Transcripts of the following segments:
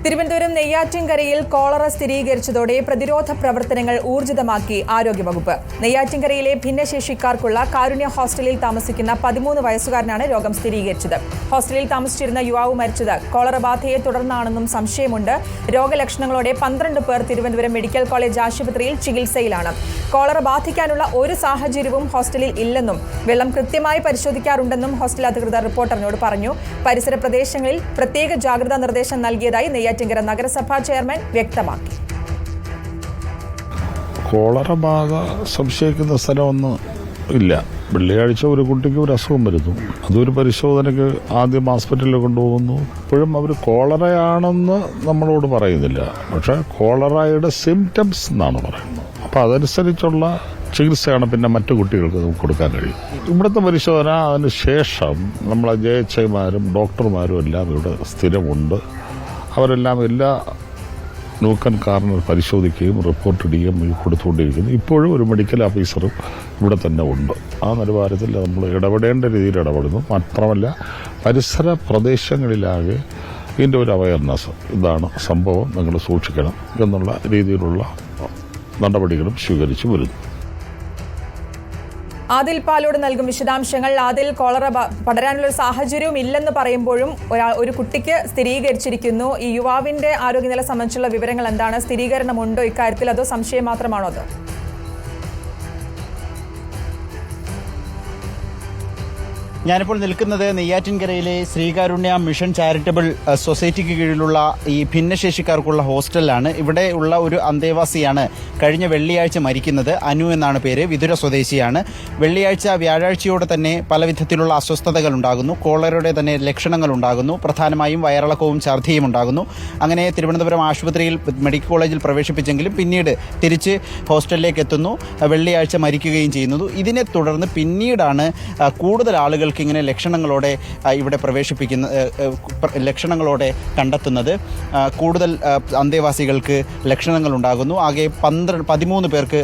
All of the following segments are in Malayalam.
തിരുവനന്തപുരം നെയ്യാറ്റിൻകരയിൽ കോളറ സ്ഥിരീകരിച്ചതോടെ പ്രതിരോധ പ്രവർത്തനങ്ങൾ ഊർജിതമാക്കി ആരോഗ്യവകുപ്പ്. നെയ്യാറ്റിൻകരയിലെ ഭിന്നശേഷിക്കാർക്കുള്ള കാരുണ്യ ഹോസ്റ്റലിൽ താമസിക്കുന്ന 13 വയസ്സുകാരനാണ് രോഗം സ്ഥിരീകരിച്ചത്. ഹോസ്റ്റലിൽ താമസിച്ചിരുന്ന യുവാവ് മരിച്ചത് കോളറ ബാധയെ തുടർന്നാണെന്നും സംശയമുണ്ട്. രോഗലക്ഷണങ്ങളോടെ 12 പേർ തിരുവനന്തപുരം മെഡിക്കൽ കോളേജ് ആശുപത്രിയിൽ ചികിത്സയിലാണ്. കോളറ ബാധിക്കാനുള്ള ഒരു സാഹചര്യവും ഹോസ്റ്റലിൽ ഇല്ലെന്നും വെള്ളം കൃത്യമായി പരിശോധിക്കാറുണ്ടെന്നും ഹോസ്റ്റൽ അധികൃതർ റിപ്പോർട്ടറിനോട് പറഞ്ഞു. പരിസര പ്രദേശങ്ങളിൽ പ്രത്യേക ജാഗ്രതാ നിർദ്ദേശം നൽകിയതായി നെയ്യാറ്റിൻകര നഗരസഭാ ചെയർമാൻ വ്യക്തമാക്കി. കോളറ ബാധ സംശയിക്കുന്ന സ്ഥലമൊന്നും ഇല്ല. വെള്ളിയാഴ്ച ഒരു കുട്ടിക്ക് ഒരു അസുഖം വരുന്നു. അതൊരു പരിശോധനയ്ക്ക് ആദ്യം ഹോസ്പിറ്റലിൽ കൊണ്ടുപോകുന്നു. ഇപ്പോഴും അവർ കോളറയാണെന്ന് നമ്മളോട് പറയുന്നില്ല, പക്ഷേ കോളറയുടെ സിംറ്റംസ് എന്നാണ് പറയുന്നത്. അപ്പം അതനുസരിച്ചുള്ള ചികിത്സയാണ് പിന്നെ മറ്റു കുട്ടികൾക്ക് നമുക്ക് കൊടുക്കാൻ കഴിയും. ഇവിടുത്തെ പരിശോധന അതിന് ശേഷം നമ്മളെ JHIമാരും ഡോക്ടർമാരും എല്ലാം ഇവിടെ സ്ഥിരമുണ്ട്. അവരെല്ലാം എല്ലാ ന്യൂക്കൻ കാർണർ പരിശോധിക്കുകയും റിപ്പോർട്ട് ഇടുകയും കൊടുത്തുകൊണ്ടിരിക്കുന്നു. ഇപ്പോഴും ഒരു മെഡിക്കൽ ഓഫീസറും ഇവിടെ തന്നെ ഉണ്ട്. ആ നിലവാരത്തിൽ നമ്മൾ ഇടപെടേണ്ട രീതിയിൽ ഇടപെടുന്നു. മാത്രമല്ല പരിസര പ്രദേശങ്ങളിലാകെ ഇതിൻ്റെ ഒരു അവയർനെസ്, ഇതാണ് സംഭവം, നിങ്ങൾ സൂക്ഷിക്കണം എന്നുള്ള രീതിയിലുള്ള നടപടികളും സ്വീകരിച്ചു വരുന്നു. ആദിൽ പാലോട് നൽകും വിശദാംശങ്ങൾ. ആദിൽ, കോളറ പടരാനുള്ള ഒരു സാഹചര്യവും ഇല്ലെന്ന് പറയുമ്പോഴും ഒരു കുട്ടിക്ക് സ്ഥിരീകരിച്ചിരിക്കുന്നു. ഈ യുവാവിന്റെ ആരോഗ്യനില സംബന്ധിച്ചുള്ള വിവരങ്ങൾ എന്താണ്? സ്ഥിരീകരണമുണ്ടോ ഇക്കാര്യത്തിൽ, അതോ സംശയം മാത്രമാണോ അത്? ഞാനിപ്പോൾ നിൽക്കുന്നത് നെയ്യാറ്റിൻകരയിലെ ശ്രീകാരുണ്യ മിഷൻ ചാരിറ്റബിൾ സൊസൈറ്റിക്ക് കീഴിലുള്ള ഈ ഭിന്നശേഷിക്കാർക്കുള്ള ഹോസ്റ്റലിലാണ്. ഇവിടെ ഉള്ള ഒരു അന്തേവാസിയാണ് കഴിഞ്ഞ വെള്ളിയാഴ്ച മരിക്കുന്നത്. അനു എന്നാണ് പേര്. വിതുര സ്വദേശിയാണ്. വ്യാഴാഴ്ചയോടെ തന്നെ പല വിധത്തിലുള്ള അസ്വസ്ഥതകൾ ഉണ്ടാകുന്നു. കോളറയുടെ തന്നെ ലക്ഷണങ്ങൾ ഉണ്ടാകുന്നു. പ്രധാനമായും വയറിളക്കവും ഛർദിയും ഉണ്ടാകുന്നു. അങ്ങനെ തിരുവനന്തപുരം ആശുപത്രിയിൽ മെഡിക്കൽ കോളേജിൽ പ്രവേശിപ്പിച്ചെങ്കിലും പിന്നീട് തിരിച്ച് ഹോസ്റ്റലിലേക്ക് എത്തുന്നു. വെള്ളിയാഴ്ച മരിക്കുകയും ചെയ്യുന്നു. ഇതിനെ തുടർന്ന് പിന്നീടാണ് കൂടുതൽ ആളുകൾ ഇങ്ങനെ ലക്ഷണങ്ങളോടെ ഇവിടെ ലക്ഷണങ്ങളോടെ കണ്ടെത്തുന്നത്. കൂടുതൽ അന്തേവാസികൾക്ക് ലക്ഷണങ്ങൾ ഉണ്ടാകുന്നു. ആകെ 13 പേർക്ക്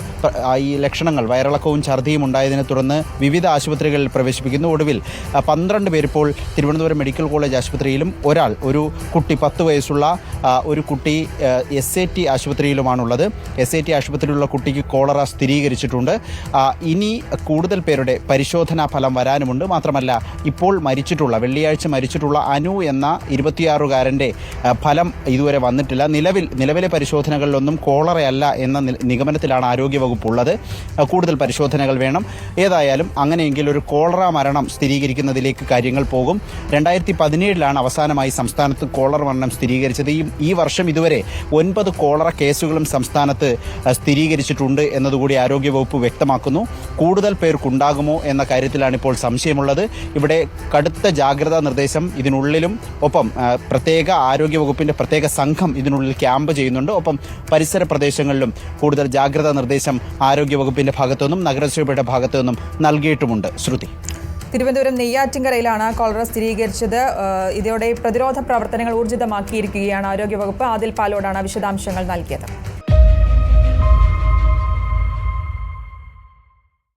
ഈ ലക്ഷണങ്ങൾ വയറിളക്കവും ഛർദിയും ഉണ്ടായതിനെ തുടർന്ന് വിവിധ ആശുപത്രികളിൽ പ്രവേശിപ്പിക്കുന്നു. ഒടുവിൽ 12 പേരിപ്പോൾ തിരുവനന്തപുരം മെഡിക്കൽ കോളേജ് ആശുപത്രിയിലും ഒരു കുട്ടി 10 വയസ്സുള്ള ഒരു കുട്ടി SAT ആശുപത്രിയിലുമാണുള്ളത്. SAT ആശുപത്രിയിലുള്ള കുട്ടിക്ക് കോളറ സ്ഥിരീകരിച്ചിട്ടുണ്ട്. ഇനി കൂടുതൽ പേരുടെ പരിശോധനാ ഫലം വരാനുമുണ്ട്. മാത്രമല്ല ഇപ്പോൾ വെള്ളിയാഴ്ച മരിച്ചിട്ടുള്ള അനു എന്ന 26-കാരൻ്റെ ഫലം ഇതുവരെ വന്നിട്ടില്ല. നിലവിലെ പരിശോധനകളിലൊന്നും കോളറയല്ല എന്ന നിഗമനത്തിലാണ് ആരോഗ്യവകുപ്പ് ഉള്ളത്. കൂടുതൽ പരിശോധനകൾ വേണം. ഏതായാലും അങ്ങനെയെങ്കിൽ ഒരു കോളറ മരണം സ്ഥിരീകരിക്കുന്നതിലേക്ക് കാര്യങ്ങൾ പോകും. 2017 അവസാനമായി സംസ്ഥാനത്ത് കോളറ മരണം സ്ഥിരീകരിച്ചത്. ഈ വർഷം ഇതുവരെ 9 കോളറ കേസുകളും സംസ്ഥാനത്ത് സ്ഥിരീകരിച്ചിട്ടുണ്ട് എന്നതുകൂടി ആരോഗ്യവകുപ്പ് വ്യക്തമാക്കുന്നു. കൂടുതൽ പേർക്കുണ്ടാകുമോ എന്ന കാര്യത്തിലാണ് ഇപ്പോൾ സംശയമുള്ളത്. ഇവിടെ കടുത്ത ജാഗ്രതാ നിർദ്ദേശം ഇതിനുള്ളിലും, ഒപ്പം പ്രത്യേക ആരോഗ്യവകുപ്പിന്റെ പ്രത്യേക സംഘം ഇതിനുള്ളിൽ ക്യാമ്പ് ചെയ്യുന്നുണ്ട്. ഒപ്പം പരിസര പ്രദേശങ്ങളിലും കൂടുതൽ ജാഗ്രതാ നിർദ്ദേശം ആരോഗ്യവകുപ്പിന്റെ ഭാഗത്തുനിന്നും നഗരസഭയുടെ ഭാഗത്തുനിന്നും നൽകിയിട്ടുമുണ്ട്. ശ്രുതി, തിരുവനന്തപുരം നെയ്യാറ്റിൻകരയിലാണ് കോളറ സ്ഥിരീകരിച്ചത്. ഇതോടെ പ്രതിരോധ പ്രവർത്തനങ്ങൾ ഊർജിതമാക്കിയിരിക്കുകയാണ് ആരോഗ്യവകുപ്പ്. ആദിൽ പാലോടാണ് വിശദാംശങ്ങൾ നൽകിയത്.